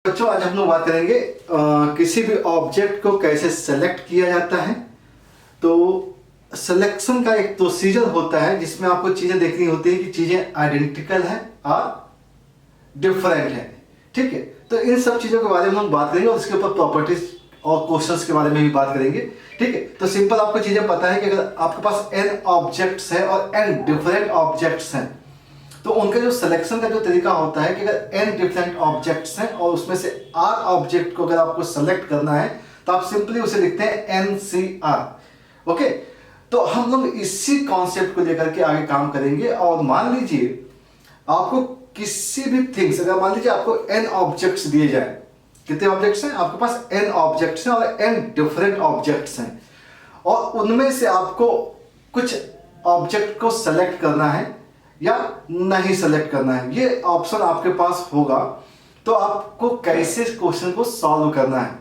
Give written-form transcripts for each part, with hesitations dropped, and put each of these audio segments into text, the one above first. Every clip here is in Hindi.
बच्चों आज हम लोग बात करेंगे किसी भी ऑब्जेक्ट को कैसे सेलेक्ट किया जाता है। तो सिलेक्शन का एक प्रोसीजर होता है जिसमें आपको चीजें देखनी होती है कि चीजें आइडेंटिकल है और डिफरेंट है। ठीक है, तो इन सब चीजों के बारे में हम बात करेंगे और इसके ऊपर प्रॉपर्टीज और क्वेश्चंस के बारे में भी बात करेंगे। ठीक है, तो सिंपल आपको चीजें पता है कि अगर आपके पास n ऑब्जेक्ट्स है और n डिफरेंट ऑब्जेक्ट्स हैं तो उनका जो सिलेक्शन का जो तरीका होता है कि अगर n डिफरेंट ऑब्जेक्ट्स हैं और उसमें से r ऑब्जेक्ट को अगर आपको सेलेक्ट करना है तो आप सिंपली उसे लिखते हैं NCR। ओके, तो हम लोग इसी कॉन्सेप्ट को लेकर के आगे काम करेंगे। और मान लीजिए आपको किसी भी थिंग्स, अगर मान लीजिए आपको n ऑब्जेक्ट्स दिए जाए, कितने ऑब्जेक्ट्स हैं आपके पास? n ऑब्जेक्ट्स हैं और n डिफरेंट ऑब्जेक्ट्स हैं और उनमें से आपको कुछ ऑब्जेक्ट को सेलेक्ट करना है या नहीं सेलेक्ट करना है, ये ऑप्शन आपके पास होगा। तो आपको कैसे क्वेश्चन को सॉल्व करना है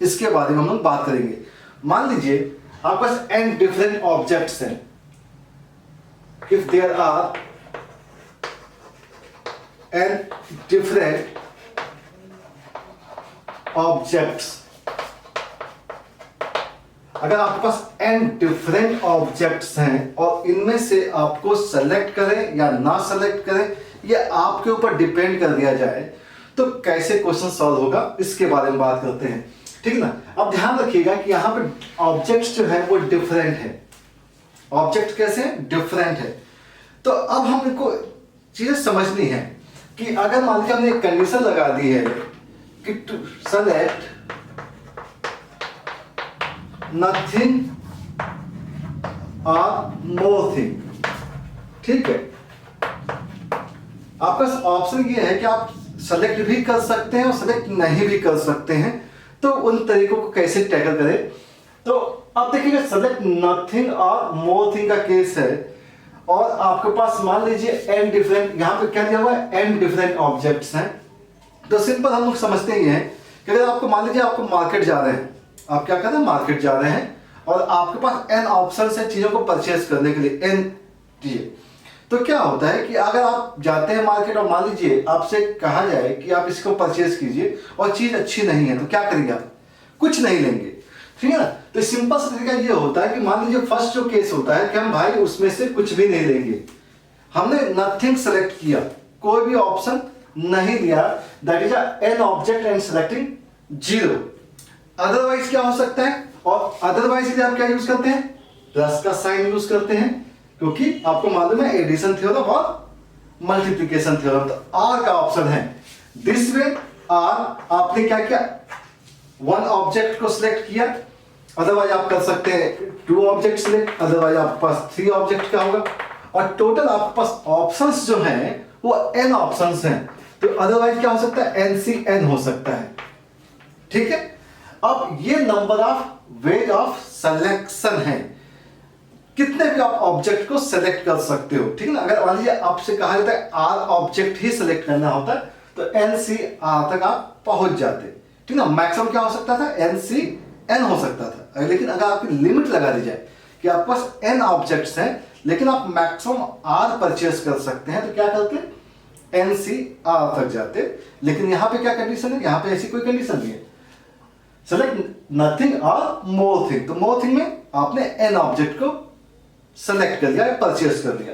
इसके बारे में हम लोग बात करेंगे। मान लीजिए आपके पास n डिफरेंट ऑब्जेक्ट्स हैं। If there are n different objects, अगर आपके पास n डिफरेंट ऑब्जेक्ट्स हैं और इनमें से आपको सेलेक्ट करें या ना सेलेक्ट करें, ये आपके ऊपर डिपेंड कर दिया जाए, तो कैसे क्वेश्चन सॉल्व होगा इसके बारे में बात करते हैं। ठीक है ना। अब ध्यान रखिएगा कि यहां पे ऑब्जेक्ट्स जो है वो डिफरेंट है। ऑब्जेक्ट कैसे हैं? डिफरेंट है। तो अब हमको चीजें समझनी है कि अगर मान लीजिए हमने एक कंडीशन लगा दी है कि to select nothing or more thing. ठीक है, आपका ऑप्शन ये है कि आप सेलेक्ट भी कर सकते हैं और सेलेक्ट नहीं भी कर सकते हैं। तो उन तरीकों को कैसे टैकल करें, तो आप देखिएगा select nothing or more thing का केस है और आपके पास मान लीजिए n डिफरेंट, यहां पे क्या दिया हुआ है? n डिफरेंट ऑब्जेक्ट्स हैं। तो सिंपल हम लोग समझते ही हैं कि अगर आपको मान लीजिए आपको मार्केट जा रहे हैं, आप क्या कर रहे हैं? मार्केट जा रहे हैं और आपके पास n ऑप्शन है चीजों को परचेज करने के लिए, n चीजें। तो क्या होता है कि अगर आप जाते हैं मार्केट और मान लीजिए आपसे कहा जाए कि आप इसको परचेज कीजिए और चीज अच्छी नहीं है, तो क्या करेंगे आप? कुछ नहीं लेंगे। ठीक है ना। तो सिंपल सा तरीका ये होता है कि मान लीजिए फर्स्ट जो केस होता है कि हम भाई उसमें से कुछ भी नहीं लेंगे, हमने नथिंग सेलेक्ट किया, कोई भी ऑप्शन नहीं लिया, that is n object and selecting 0। Otherwise क्या हो सकता है? और अदरवाइज के लिए आप क्या यूज करते हैं? प्लस का साइन यूज करते हैं, क्योंकि आपको मालूम है एडिशन थ्योरम और मल्टीप्लिकेशन थ्योरम। तो आर का ऑप्शन है दिस वे। आर आपने क्या किया? वन ऑब्जेक्ट को सिलेक्ट किया, अदरवाइज आप कर सकते हैं टू ऑब्जेक्ट सिलेक्ट, अदरवाइज आपके पास 3 ऑब्जेक्ट का होगा और टोटल आपके पास ऑप्शंस जो हैं वो n ऑप्शंस हैं। तो अदरवाइज क्या हो सकता है? NCN हो सकता है। ठीक है, अब ये number of ways of selection है, कितने भी आप ऑब्जेक्ट को सेलेक्ट कर सकते हो। ठीक है ना। अगर मान लीजिए आपसे कहा जाता है R ऑब्जेक्ट ही सेलेक्ट करना होता है तो NCR तक आप पहुंच जाते। ठीक ना। मैक्सिमम क्या हो सकता था? NCN हो सकता था। लेकिन अगर आपकी लिमिट लगा दी जाए कि आपके पास n ऑब्जेक्ट्स हैं लेकिन आप मैक्सिमम R परचेस कर सकते हैं, तो क्या करते? NCR तक जाते। लेकिन यहां पे क्या कंडीशन है? यहां पे ऐसी कोई कंडीशन नहीं है, select nothing or more thing. तो मोर थिंग में आपने n ऑब्जेक्ट को सेलेक्ट कर लिया, परचेस कर लिया।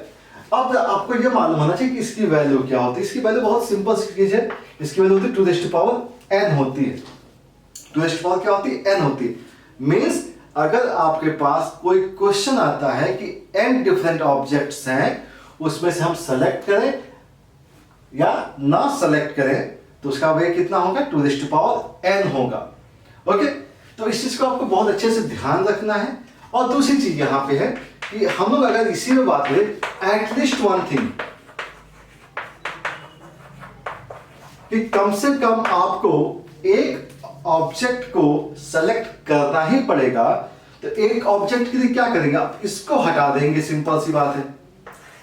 अब आपको यह मालूम होना चाहिए कि इसकी वैल्यू क्या होती है। इसकी वैल्यू बहुत सिंपल चीज है, इसकी वैल्यू होती है 2n होती है। 2n क्या होती है? n होती है। मींस अगर आपके पास कोई क्वेश्चन आता है कि n डिफरेंट ऑब्जेक्ट्स हैं, उसमें से हम सेलेक्ट करें या ना सेलेक्ट करें, तो उसका वे कितना होगा? 2n होगा। ओके, तो इस चीज को आपको बहुत अच्छे से ध्यान रखना है। और दूसरी चीज यहां पे है कि हम लोग अगर इसी में बात करें एटलीस्ट वन थिंग, कि कम से कम आपको एक ऑब्जेक्ट को सेलेक्ट करना ही पड़ेगा। तो एक ऑब्जेक्ट के लिए क्या करेंगे? आप इसको हटा देंगे, सिंपल सी बात है।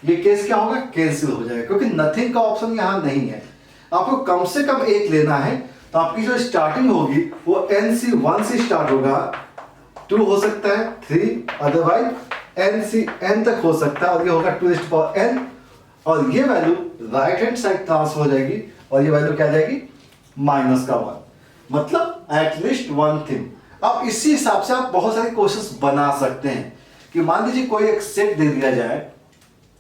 ये केस क्या होगा? कैंसिल हो जाएगा, क्योंकि नथिंग का ऑप्शन यहां नहीं है। आपको कम से कम एक लेना है, तो आपकी जो स्टार्टिंग होगी वो NC1 से स्टार्ट होगा, 2 हो सकता है, 3, अदरवाइज NCN तक हो सकता है और ये होगा 2n और ये value right hand side transfer हो जाएगी और ये वैल्यू क्या आ जाएगी? माइनस का 1, मतलब एटलीस्ट वन थिंग। अब इसी हिसाब से आप बहुत सारे क्वेश्चंस बना सकते हैं कि मान लीजिए कोई एक सेट दे दिया जाए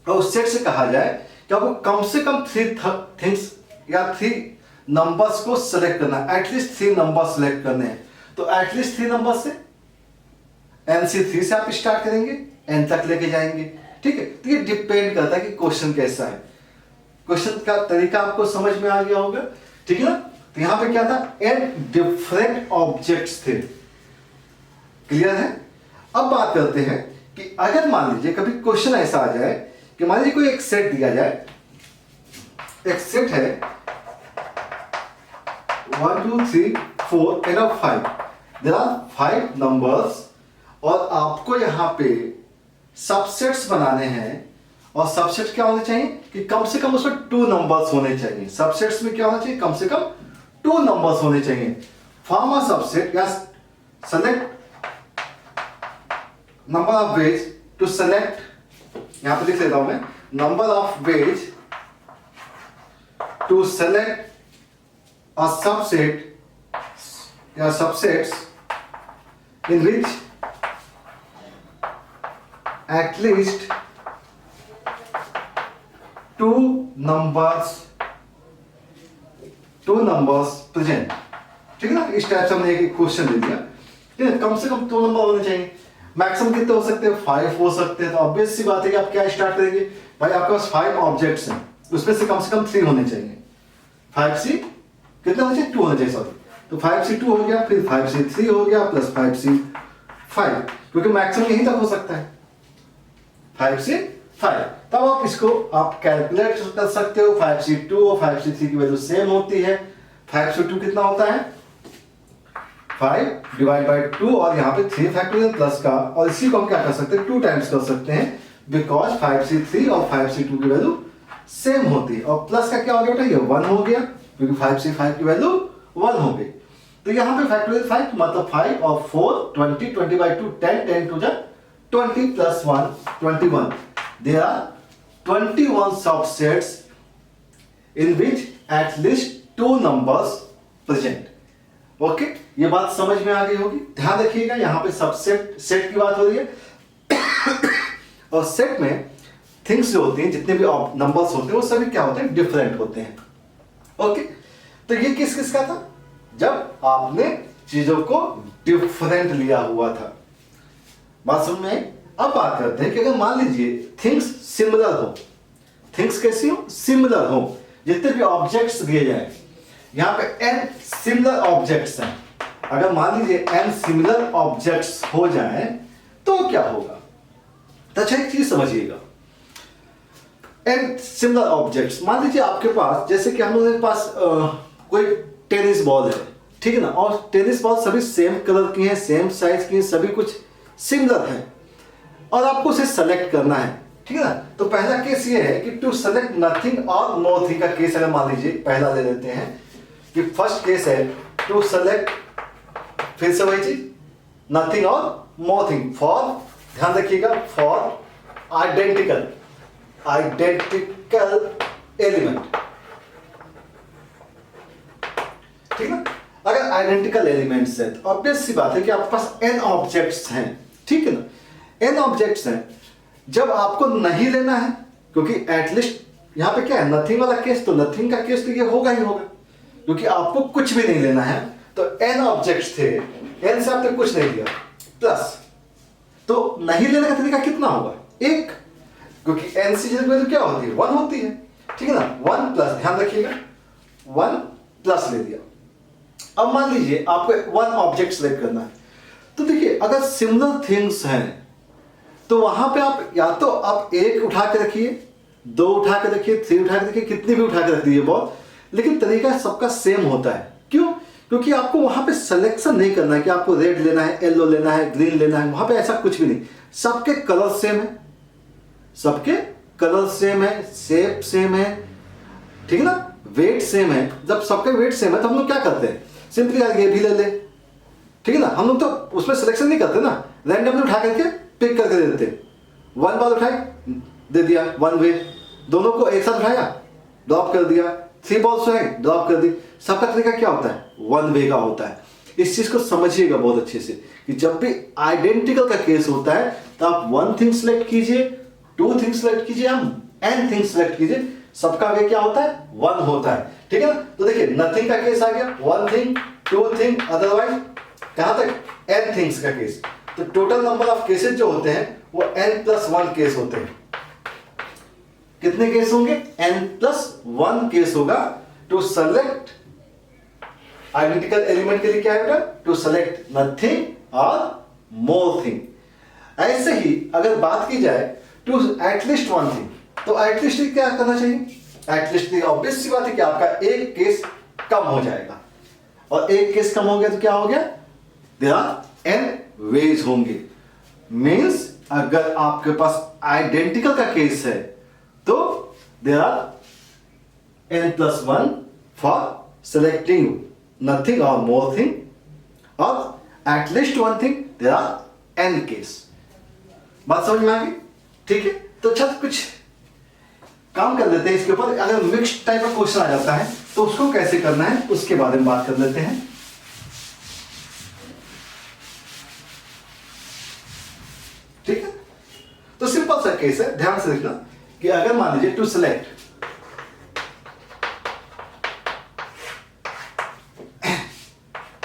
और उस सेट से कहा जाए कि आपको कम से कम 3 थिंग्स या 3 नंबर्स को सेलेक्ट करना है, एटलीस्ट 3 नंबर सेलेक्ट करने हैं। तो एटलीस्ट 3 नंबर से NC3 से आप स्टार्ट करेंगे, N तक लेके जाएंगे, ठीक है। तो ये डिपेंड करता है कि क्वेश्चन कैसा है। क्वेश्चन का तरीका आपको समझ में आ गया होगा, ठीक है ना। तो यहां पे क्या था, N डिफरेंट ऑब्जेक्ट्स थे, क्लियर है। अब बात करते हैं कि अगर मान लीजिए कभी क्वेश्चन ऐसा आ जाए कि मान लीजिए कोई एक सेट दिया जाए, एक सेट है 1 2 3 4 एंड 5, देयर आर 5 नंबर्स और आपको यहां पे सबसेट्स बनाने हैं। और सबसेट्स क्या होने चाहिए कि कम से कम उसमें 2 नंबर्स होने चाहिए। सबसेट्स में क्या होना चाहिए, कम से कम 2 नंबर्स होने चाहिए। फॉर्म अ सबसेट या select number of ways to select, यहां पे लिख लेता हूं मैं, number of ways to select a subset या subsets in which at least 2 numbers present, ठीक है ना। इस टाइप से हमने एक क्वेश्चन दे दिया, ठीक है। कम से कम 2 नंबर होने चाहिए। मैक्सिमम कितने हो सकते हैं, 5 हो सकते हैं। तो ऑब्वियस सी बात है कि आप क्या स्टार्ट करेंगे, भाई आपके पास 5 ऑब्जेक्ट्स हैं, उसमें से कम 3 होने चाहिए। 5C कितने होने चाहिए, 2 होने चाहिए, सॉरी। तो 5C 2 हो गया, फिर 5C 3 हो गया, प्लस 5C 5, क्योंकि मैक्सिमम यहीं तक हो सकता है 5C 5। तब आप इसको आप कैलकुलेट कर सकते हो। 5C2 और 5C3 की वैल्यू सेम होती है। 5C2 कितना होता है, 5 डिवाइड बाई 2 और यहाँ पे 3 फैक्टोरियल प्लस का, और इसी को हम क्या कर सकते हैं, 2 टाइम्स कर सकते हैं, बिकॉज 5C3 और 5C2 की वैल्यू सेम होती है। और प्लस का क्या हो गया बेटा, ये 1 हो गया, क्योंकि 5C5 की वैल्यू 1 हो गई। तो यहाँ पे फैक्टोरियल 5 मतलब 5 और 4 20, 20 बाई 2 10, 10 टू जा 20 plus 1 21. There are 21 subsets in which at least 2 numbers present. Okay, ये बात समझ में आ गई होगी। ध्यान रखिएगा, यहां पे सबसेट सेट की बात हो रही है और सेट में थिंग्स जो होती हैं, जितने भी नंबर्स होते हैं, वो सभी क्या होते हैं, डिफरेंट होते हैं। ओके, तो ये किस किस का था, जब आपने चीजों को डिफरेंट लिया हुआ था। बात समझ में। अब बात करते हैं कि अगर मान लीजिए थिंग्स सिमिलर हो, थिंग्स कैसी हो, सिमिलर हो, जितने भी ऑब्जेक्ट्स दिए जाए, यहां पे n सिमिलर ऑब्जेक्ट्स हैं। अगर मान लीजिए n सिमिलर ऑब्जेक्ट्स हो जाए तो क्या होगा। तो अच्छा एक चीज समझिएगा, n सिमिलर ऑब्जेक्ट्स, मान लीजिए आपके पास, जैसे कि हम लोगों के पास कोई टेनिस बॉल है, ठीक है ना, और टेनिस बॉल सभी सेम कलर की हैं, सेम साइज की हैं, सभी कुछ सिमिलर है और आपको उसे सेलेक्ट करना है, ठीक है ना। तो पहला केस ये है कि टू सेलेक्ट नथिंग और नोथिंग का केस अगर मान लीजिए पहला ले लेते हैं कि फर्स्ट केस है टू सेलेक्ट, फिर से वही चीज, नथिंग और नोथिंग फॉर, ध्यान रखिएगा, फॉर आइडेंटिकल एलिमेंट, ठीक है। अगर आइडेंटिकल एलिमेंट्स है तो ऑब्वियस सी बात है कि आपके पास n ऑब्जेक्ट्स हैं, ठीक है ना, n ऑब्जेक्ट्स हैं। जब आपको नहीं लेना है, क्योंकि एटलीस्ट यहां पे क्या है, नथिंग वाला केस, तो नथिंग का केस तो ये होगा ही होगा, क्योंकि आपको कुछ भी नहीं लेना है। तो n ऑब्जेक्ट्स थे, n से आपने कुछ नहीं लिया, प्लस, तो नहीं लेने का तरीका कितना होगा, 1, क्योंकि n से वैल्यू क्या होती है, 1 होती है, ठीक है ना। 1 प्लस, ध्यान रखिएगा, 1 प्लस ले दिया। अब मान लीजिए आपको 1 ऑब्जेक्ट सेलेक्ट करना है, तो देखिए अगर सिमिलर थिंग्स हैं तो वहां पे आप या तो आप 1 उठा के रखिए, 2 उठा के रखिए, 3 उठा के रखिए, कितनी भी उठा के रख दीजिए बॉल, लेकिन तरीका सबका सेम होता है। क्यों, क्योंकि आपको वहां पे सिलेक्शन नहीं करना है कि आपको रेड लेना है, येलो लेना है, ग्रीन लेना है, वहां पे ऐसा कुछ भी नहीं, सबके कलर सेम है, सबके कलर सेम है, शेप सेम है, ठीक है ना, वेट सेम है। जब सबके वेट सेम है तो हम लोग क्या करते हैं, सिंपली यार ये भी ले ले, ठीक है ना, हम लोग तो उसमें सिलेक्शन नहीं करते ना, रैंडमली उठा करके पिक करके दे देते। 1 बार उठाए, दे दिया 1 वे, दोनों को एक साथ उठाया, ड्रॉप कर दिया, 3 बॉल्स हैं, ड्रॉप कर दी। सबका तरीका क्या होता है? वन वे का होता है। इस चीज को समझिएगा बहुत अच्छे से कि जब भी आइडेंटिकल का केस होता है तो आप वन थिंग सेलेक्ट कीजिए, टू थिंग सेलेक्ट कीजिए, हम एन थिंग सेलेक्ट कीजिए, सबका वे क्या होता है? वन होता है। ठीक है ना? तो देखिए नथिंग का केस आ गया, one thing, two thing, otherwise कहां तक? एन थिंग्स का केस। तो टोटल नंबर ऑफ केसेस जो होते हैं वो n+1 केस होते हैं। कितने केस होंगे? n+1 केस होगा। टू सेलेक्ट आइडेंटिकल एलिमेंट के लिए क्या है? To select nothing or more thing. ऐसे ही अगर बात की जाए टू एटलीस्ट वन थिंग, तो एटलीस्ट क्या करना चाहिए? एटलीस्ट ऑब्वियस सी बात है कि आपका एक केस कम हो जाएगा, और एक केस कम हो गया तो क्या हो गया? देयर आर n वेज होंगे। मीन्स अगर आपके पास आइडेंटिकल का केस है तो there are n+1 for selecting nothing or more thing, और at least one thing there are n case. बात समझ में आ गई? ठीक है, तो अच्छा कुछ काम कर लेते हैं इसके ऊपर। अगर मिक्स टाइप का क्वेश्चन आ जाता है तो उसको कैसे करना है उसके बारे में बात कर लेते हैं। ठीक है, तो सिंपल सा केस है, ध्यान से देखना कि अगर मान लीजिए टू सेलेक्ट,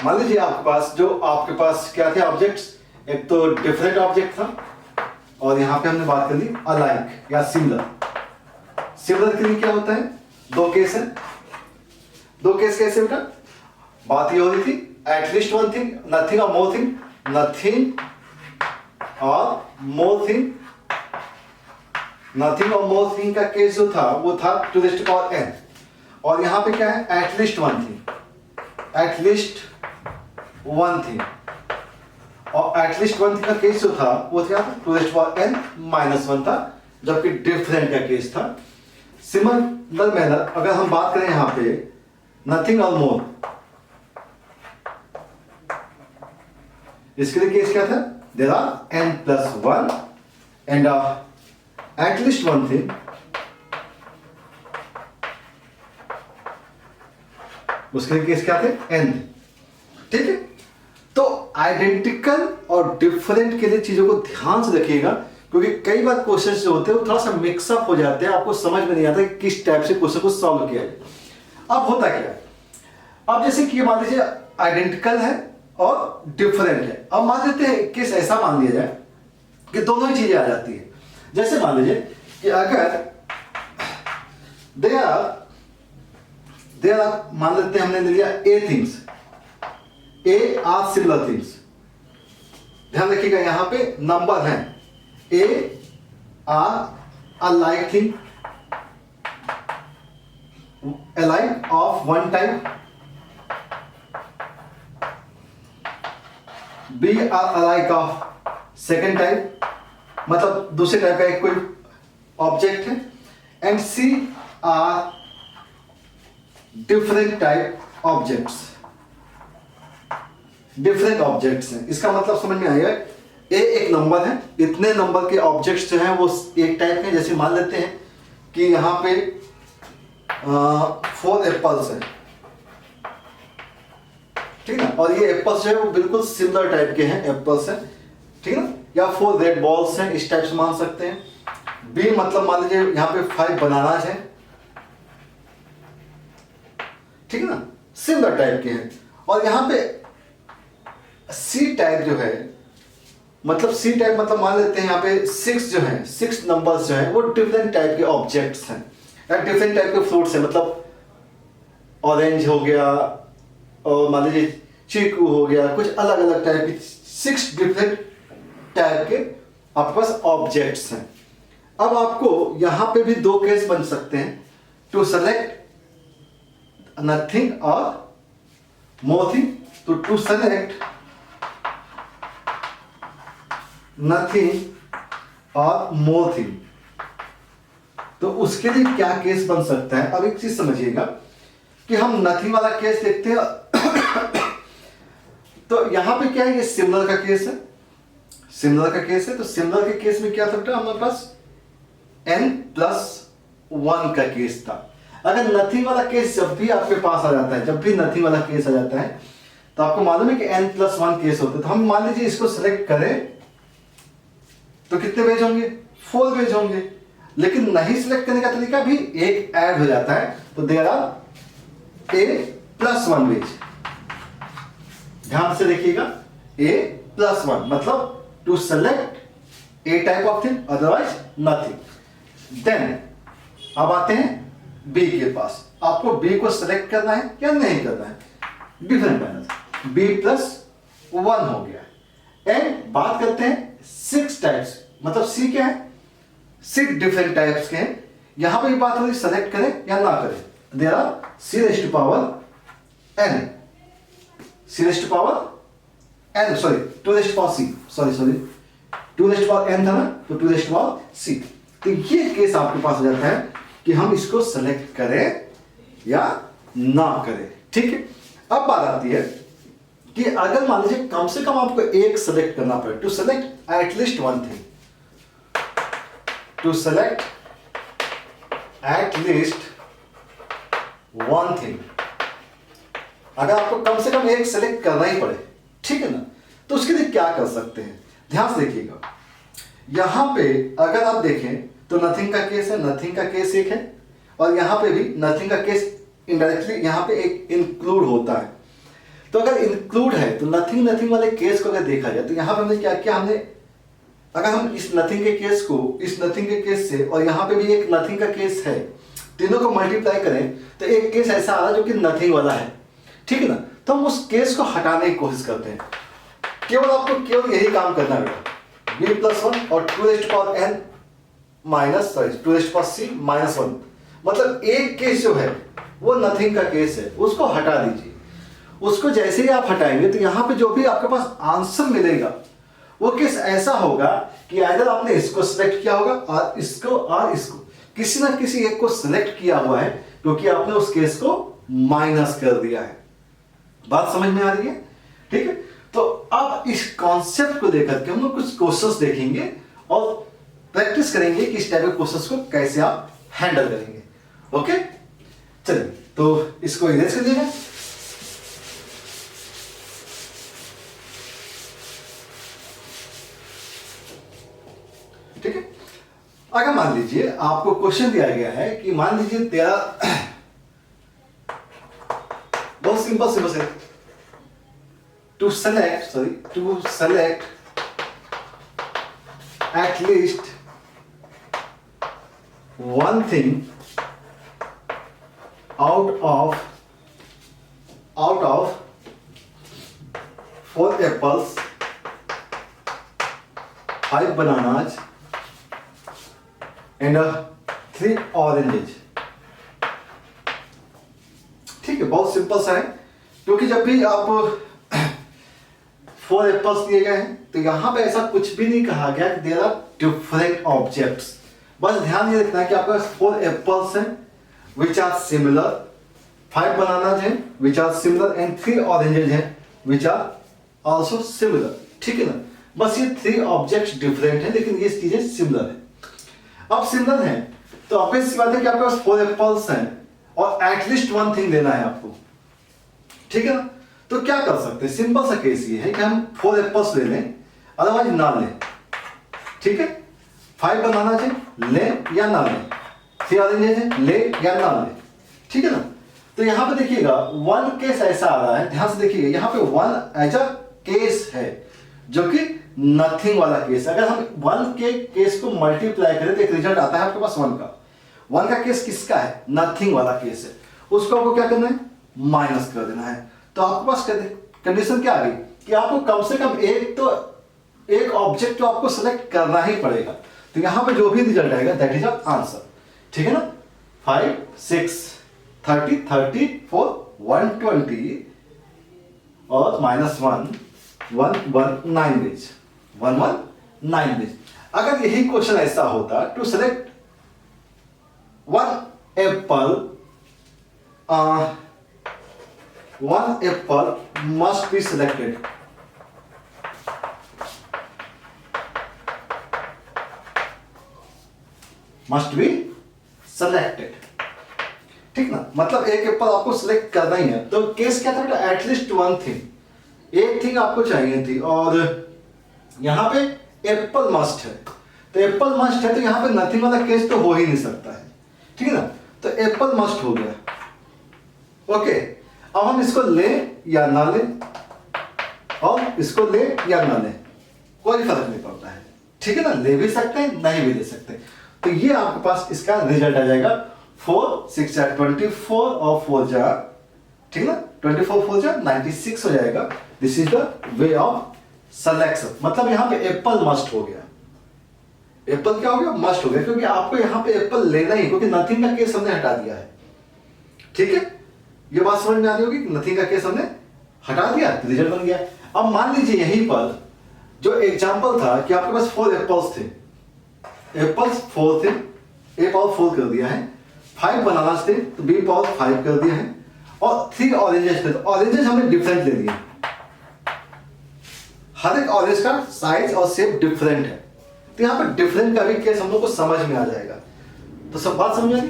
मान लीजिए आपके पास क्या थे ऑब्जेक्ट्स? एक तो डिफरेंट ऑब्जेक्ट था, और यहां पे हमने बात कर ली अलाइक या सिमिलर। सिमिलर के लिए क्या होता है? दो केस है। दो केस कैसे बेटा? बात ये हो रही थी at least one thing, nothing or more thing, nothing or more thing. Nothing or more thing का केस जो था वो था टू द पावर n, और यहां पे क्या है? At least one thing, at least one thing. और एटलीस्ट वन थिंग का केस जो था वो क्या था? टू द पावर n-1 था, जबकि डिफरेंट का केस था। सिमिलर मैनर अगर हम बात करें यहां पे नथिंग और मोर, इसके लिए केस क्या था? There are n+1 and at least one thing उसके लिए केस क्या थे? n। ठीक है, तो आइडेंटिकल और डिफरेंट के लिए चीजों को ध्यान से रखिएगा, क्योंकि कई बार क्वेश्चन जो होते हैं वो थोड़ा सा मिक्सअप हो जाते हैं, आपको समझ में नहीं आता कि किस टाइप से क्वेश्चन को सॉल्व किया जाए। अब होता क्या है? अब जैसे कि मान लीजिए आइडेंटिकल है और डिफरेंट है। अब मान लेते हैं केस ऐसा मान लिया जाए कि दोनों ही चीजें आ जाती है। जैसे मान लीजिए कि अगर देयर आर मान लेते हैं हमने ले लिया A things, A are similar things. ध्यान रखिएगा यहां पे नंबर है A are alike thing, alike of one type, B are alike of second type, मतलब दूसरे टाइप का एक कोई ऑब्जेक्ट है, and C are different type objects. Different objects हैं, इसका मतलब समझ में आएगा ए एक नंबर है, इतने नंबर के ऑब्जेक्ट्स जो हैं वो एक टाइप के। जैसे मान लेते हैं कि यहां पे 4 एप्पल्स हैं, ठीक है ना, और ये एप्पल्स जो है वो बिल्कुल सिमिलर टाइप के हैं, एप्पल्स हैं, ठीक है ना, या 4 रेड बॉल्स हैं, इस टाइप से मान सकते हैं। बी मतलब मान लीजिए यहां पे 5 बनानास हैं, ठीक है ना, सिमिलर टाइप के हैं। और यहां पे सी टाइप जो है, मतलब सी टाइप मतलब मान लेते हैं यहाँ पे 6 जो है, 6 नंबर्स जो है वो डिफरेंट टाइप के ऑब्जेक्ट्स हैं या डिफरेंट टाइप के फ्रूट्स हैं। मतलब ऑरेंज हो गया और मान लीजिए चीकू हो गया, कुछ अलग अलग टाइप के 6 डिफरेंट टाइप के आपके पास ऑब्जेक्ट्स हैं। अब आपको यहां पे भी 2 केस बन सकते हैं, to select nothing or more thing. तो to select nothing or more thing, तो उसके लिए क्या केस बन सकता है? अब एक चीज समझिएगा कि हम नथिंग वाला केस देखते हैं तो यहां पे क्या है? ये सिमिलर का केस है, सिमिलर का केस है। तो सिमिलर के केस में क्या था बेटा? हमारे पास n+1 का केस था। अगर नथिंग वाला केस जब भी आपके पास आ जाता है, जब भी नथिंग वाला केस आ जाता है, तो आपको मालूम है कि n+1 केस होते हैं। तो हम मान लीजिए इसको सेलेक्ट करें तो कितने पेज होंगे? 4 पेज होंगे। लेकिन नहीं सिलेक्ट करने का तरीका भी एक ऐड हो जाता है, तो देयर आर a+1 पेज। ध्यान से देखिएगा, a+1 मतलब to select a type of thing, otherwise nothing. Then अब आते हैं b के पास। आपको b को सेलेक्ट करना है या नहीं करना है, डिफरेंट मैनर। b+1 हो गया। एंड बात करते हैं 6 टाइप्स, मतलब c क्या है? 6 डिफरेंट टाइप्स के हैं। यहां पर बात हो रही सेलेक्ट करें या ना करें। There are c⁻n, c⁻n, sorry 2⁻c, sorry 2⁻n था ना, तो 2⁻c। तो ये केस आपके पास आ जाता है कि हम इसको सेलेक्ट करें या ना करें। ठीक है, अब बात आती है कि अगर मान लीजिए कम से कम आपको एक सेलेक्ट करना पड़े, to select at least one thing, to select at least one thing, अगर आपको कम से कम एक सेलेक्ट करना ही पड़े, ठीक है ना, तो उसके लिए क्या कर सकते हैं? ध्यान से देखिएगा, यहां पे अगर आप देखें तो नथिंग का केस है, नथिंग का केस एक है, और यहां पे भी नथिंग का केस इनडायरेक्टली यहां पे एक इंक्लूड होता है। तो अगर इंक्लूड है तो नथिंग वाले केस को अगर देखा जाए तो यहां पे हमने क्या किया, हमने अगर हम इस नथिंग के केस को इस नथिंग के केस से, और यहां पे भी एक नथिंग का केस है, तीनों को मल्टीप्लाई करें तो एक केस ऐसा आ रहा है जो कि नथिंग वाला है, ठीक है ना। तो हम उस केस को हटाने की कोशिश करते हैं। केवल आपको केवल यही काम करना है, b+1 और 2⁻n माइनस 2⁻c-1, मतलब एक केस जो है वो नथिंग का केस है, उसको हटा दीजिए। उसको जैसे ही आप हटाएंगे तो यहां पे जो भी आपके पास आंसर मिलेगा वो केस ऐसा होगा कि आइदर आपने इसको सिलेक्ट किया होगा और इसको किसी ना किसी एक को सिलेक्ट किया हुआ है, क्योंकि आपने उस केस को माइनस कर दिया है। बात समझ में आ रही है? ठीक है, तो अब इस कॉन्सेप्ट को लेकर के हम लोग कुछ क्वेश्चंस देखेंगे और प्रैक्टिस करेंगे कि इस टाइप के क्वेश्चंस को कैसे आप हैंडल करेंगे। ओके, चलिए तो इसको इरेज कर दीजिए। ठीक है, अगर मान लीजिए आपको क्वेश्चन दिया गया है कि मान लीजिए तेरा बहुत सिंपल से to select at least one thing out of 4 apples, 5 bananas and 3 oranges। ठीक है, बहुत सिंपल सा है, क्योंकि जब भी आप 4 एप्पल्स दिए गए हैं तो यहां पे ऐसा कुछ भी नहीं कहा गया कि देयर आर डिफरेंट ऑब्जेक्ट्स। बस ध्यान ये रखना है कि आपके पास 4 एप्पल्स हैं विच आर सिमिलर, 5 बनानाज हैं which are similar and 3 oranges हैं विच आर आल्सो सिमिलर। ठीक है ना, बस ये 3 ऑब्जेक्ट्स डिफरेंट हैं लेकिन ये चीजें सिमिलर हैं। अब सिमिलर हैं तो ऑब्वियस सी बात है कि आपके पास 4 एप्पल्स हैं और एटलीस्ट वन थिंग लेना है आपको, ठीक है ना। तो क्या कर सकते हैं, सिंपल सा केस ये है कि हम 4 एप्पल्स ले लें, अदरवाइज ना लें। ठीक है, 5 बनाना चाहिए, ले या ना ले, 3 ऑरेंजेस हैं, ले या ना ले, ठीक है ना। तो यहां पे देखिएगा 1 केस ऐसा आ रहा है, ध्यान से देखिएगा यहां पे 1 एज अ केस है जो कि नथिंग वाला केस। अगर हम 1 के केस को मल्टीप्लाई करें तो एक रिजल्ट आता है आपके पास 1 का केस किसका है, नथिंग वाला केस है, उसको आपको क्या करना है, माइनस कर देना है। तो आपके पास कंडीशन क्या आ गई कि आपको कम से कम एक ऑब्जेक्ट तो आपको सेलेक्ट करना ही पड़ेगा। तो यहां पे जो भी रिजल्ट आएगा दैट इज आंसर, ठीक है ना। 5 6 30 34 120 और -1 119 बीज 119 बीज। अगर यही क्वेश्चन ऐसा होता to select 1 apple, 1 apple must be selected, ठीक ना, मतलब एक एप्पल आपको सिलेक्ट करना ही है। तो केस क्या था बेटा, एटलीस्ट वन थिंग, एक थिंग आपको चाहिए थी, और यहाँ पे एप्पल मस्ट है। तो एप्पल मस्ट है तो यहाँ पे नथिंग वाला केस तो हो ही नहीं सकता है, ठीक है ना। तो एप्पल मस्ट हो गया। ओके, अब हम इसको ले या ना ले, और इसको ले या ना ले, कोई फर्क नहीं पड़ता है, ठीक है ना। ले भी सकते हैं, नहीं भी ले सकते। तो ये आपके पास इसका रिजल्ट आ जाएगा 4 6 जा 24 और 4 जा, ठीक ना, 24 4 जा 96 हो जाएगा। This is the way of selection. मतलब यहाँ पे एप्पल मस्ट हो गया। एप्पल क्या हो गया, मस्ट हो गया, क्योंकि आपको यहाँ पे एप्पल लेना ही, क्योंकि नथिंग का केस हमने हटा दिया है, ठीक है। ये बात समझ में आ रही होगी, नथिंग का केस हमने हटा दिया, रिजल्ट बन गया। अब मान लीजिए यहीं पर जो एग्जांपल था कि आपके पास 4 एप्पल्स थे, एप्पल्स 4 थे, ए पावर 4 कर दिया है, 5 बनानास थे तो बी पावर 5 कर दिया है, और 3 ऑरेंजेस थे तो ऑरेंजेस हमने डिफरेंट ले लिए। हर एक ऑरेंज का साइज और शेप डिफरेंट है, तो यहाँ पर डिफरेंट का भी केस हम लोग को समझ में आ जाएगा। तो सब बात समझ आई,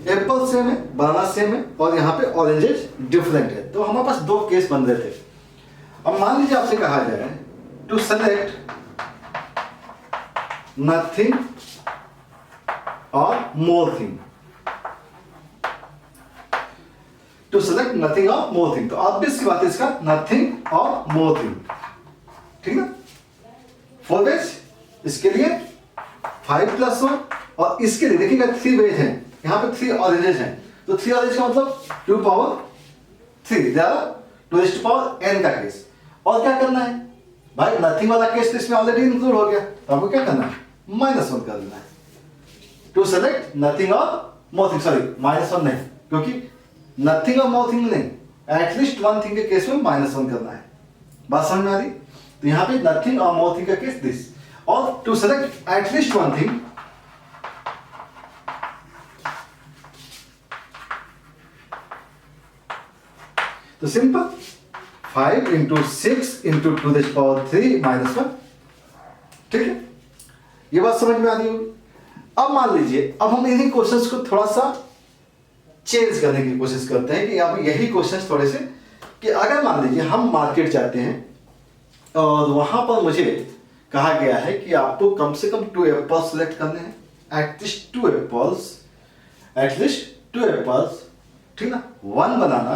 एप्पल सेम है, बनाना सेम है, और यहाँ पे ऑरेंजेस डिफरेंट है। तो हमारे पास दो केस बन रहे थे। अब मान लीजिए आपसे कहा जाए to select nothing or more thing, to select nothing or more thing. तो ऑब्वियस सी बात है इसका नथिंग और मोर थिंग, ठीक ना। 4 वेज, इसके लिए 5 + 1, और इसके लिए देखिएगा 3 वेज है, यहाँ पे 3 ऑरेंजेस हैं, तो 3 ऑरेंज का मतलब 2 पावर 3, 2 n का केस। और क्या करना है भाई, नथिंग वाला केस तो इसमें ऑलरेडी इंक्लूड हो गया, तो आपको क्या करना है, -1 कर देना है to select nothing or more thing. Sorry, -1 नहीं, क्योंकि नथिंग और मोर थिंग नहीं, एटलीस्ट वन थिंग के केस में -1 करना है। बात समझ में आ रही। तो यहाँ पे नथिंग और मोर थिंग का केस दिस, और to select at least one thing, तो सिंपल 5 × 6 × 2⁻³ -1, ठीक है। ये बात समझ में आ रही होगी। अब मान लीजिए, अब हम इन्हीं क्वेश्चंस को थोड़ा सा चेंज करने की कोशिश करते हैं कि अब यही क्वेश्चंस थोड़े से, कि अगर मान लीजिए हम मार्केट जाते हैं और वहां पर मुझे कहा गया है कि आपको कम से कम 2 एप्पल्स सेलेक्ट करने हैं, एटलीस्ट 2 एप्पल्स, एटलीस्ट 2 एप्पल्स, ठीक ना, 1 बनाना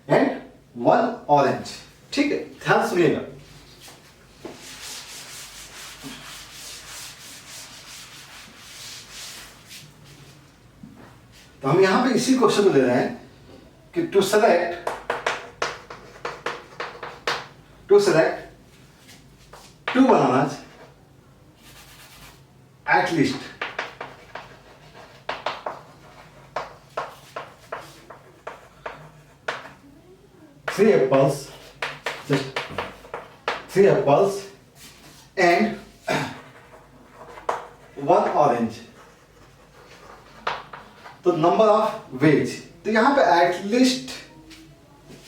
एंड 1 ऑरेंज, ठीक है। ध्यान सुनिएगा, तो हम यहां पे इसी क्वेश्चन को ले रहे हैं कि to select 2 bananas at least 3 apples, just 3 apples and 1 orange. तो नंबर ऑफ वेज, तो यहां पे एटलीस्ट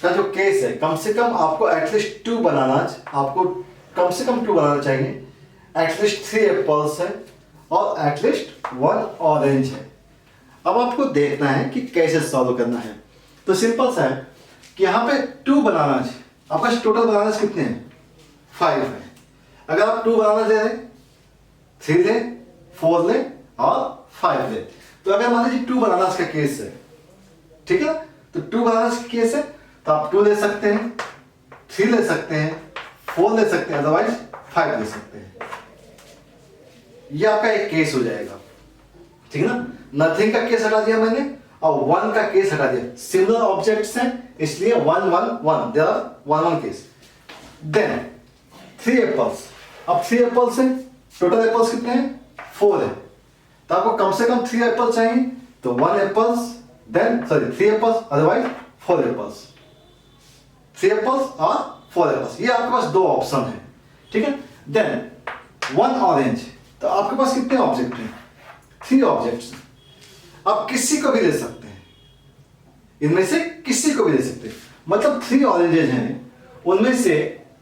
का जो केस है, कम से कम आपको एटलीस्ट 2 बनानास, आपको कम से कम 2 बनाना चाहिए, एटलीस्ट 3 एप्पल्स है, और एटलीस्ट 1 ऑरेंज है। अब आपको देखना है कि कैसे सॉल्व करना है। तो सिंपल सा है कि यहाँ पे 2 बनानास, आपका टोटल बनानास कितने हैं, 5 है। अगर आप 2 बनानास ले रहे, 3 ले, 4 ले और 5 ले, तो अगर मान लीजिए 2 बनानास का केस है, ठीक है, तो 2 बनानास का केस है, तो आप 2 ले सकते हैं, 3 ले सकते हैं, 4 ले सकते हैं, अदरवाइज 5 ले सकते हैं। ये आपका एक केस हो जाएगा, ठीक है ना। नथिंग का केस हटा दिया मैंने और 1 का केस हटा दिया, सिमिलर ऑब्जेक्ट्स हैं इसलिए 1 1 1, there are 1 1 case. Then 3 apples, अब 3 एप्पल्स हैं, टोटल एप्पल्स कितने हैं, 4 है, तो आपको कम से कम 3 एप्पल चाहिए, तो 1 apples, then sorry 3 apples, otherwise 4 apples, 3 apples और 4 एप्पल्स, ये आपके पास 2 ऑप्शन है, ठीक है। देन 1 ऑरेंज, तो आपके पास कितने ऑब्जेक्ट हैं, 3 ऑब्जेक्ट्स। आप किसी को भी ले सकते हैं, इनमें से किसी को भी ले सकते हैं, मतलब 3 ऑरेंजेस हैं, उनमें से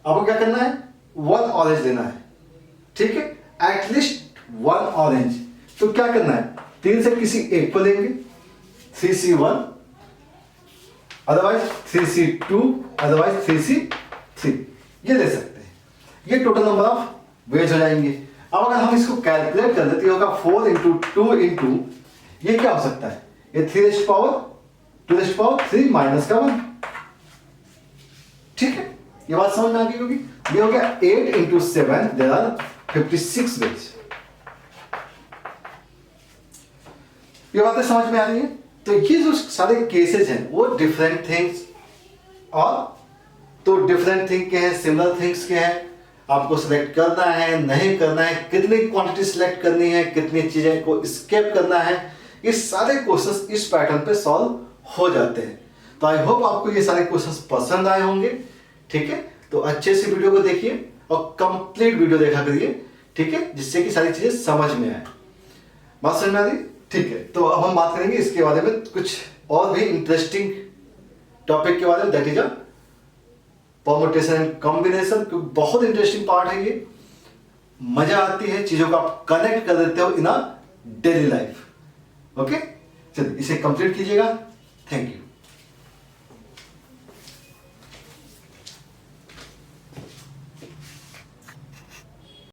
आपको क्या करना है, 1 ऑरेंज लेना है, ठीक है, एटलीस्ट 1 ऑरेंज। तो क्या करना है, 3 से किसी एक को लेंगे, 3C1 otherwise 3C2, otherwise 3C3, ये ले सकते हैं। ये टोटल नंबर ऑफ वेज हो जाएंगे। अब अगर हम इसको कैलकुलेट कर देते होगा 4 इंटू 2 इंटू, ये क्या हो सकता है, ये 2 माइनस का 1। ठीक है, ये बात समझ में आ गई होगी। ये हो गया 8 इंटू 7, देयर आर 56 वेज। ये बातें समझ में आ रही है। तो ये जो सारे केसेस हैं वो डिफरेंट थिंग्स, और तो डिफरेंट थिंग के हैं, सिमिलर थिंग्स के हैं। आपको सिलेक्ट करना है, नहीं करना है, कितनी क्वांटिटी सिलेक्ट करनी है, कितनी चीजें को स्केप करना है, ये सारे क्वेश्चंस इस पैटर्न पे सॉल्व हो जाते हैं। तो आई होप आपको ये सारे क्वेश्चंस पसंद आए होंगे। ठीक है, तो अच्छे से वीडियो को देखिए और कंप्लीट वीडियो देखा करिए। ठीक है, जिससे कि सारी चीजें समझ में आए। बात समझ में आ रही? ठीक है, तो अब हम बात करेंगे इसके बारे में कुछ और भी इंटरेस्टिंग टॉपिक के बारे में, that is permutation and combination. बहुत इंटरेस्टिंग पार्ट है ये, मजा आती है, चीजों को आप कनेक्ट कर देते हो इन अ डेली लाइफ। ओके, चलिए इसे कंप्लीट कीजिएगा। Thank you.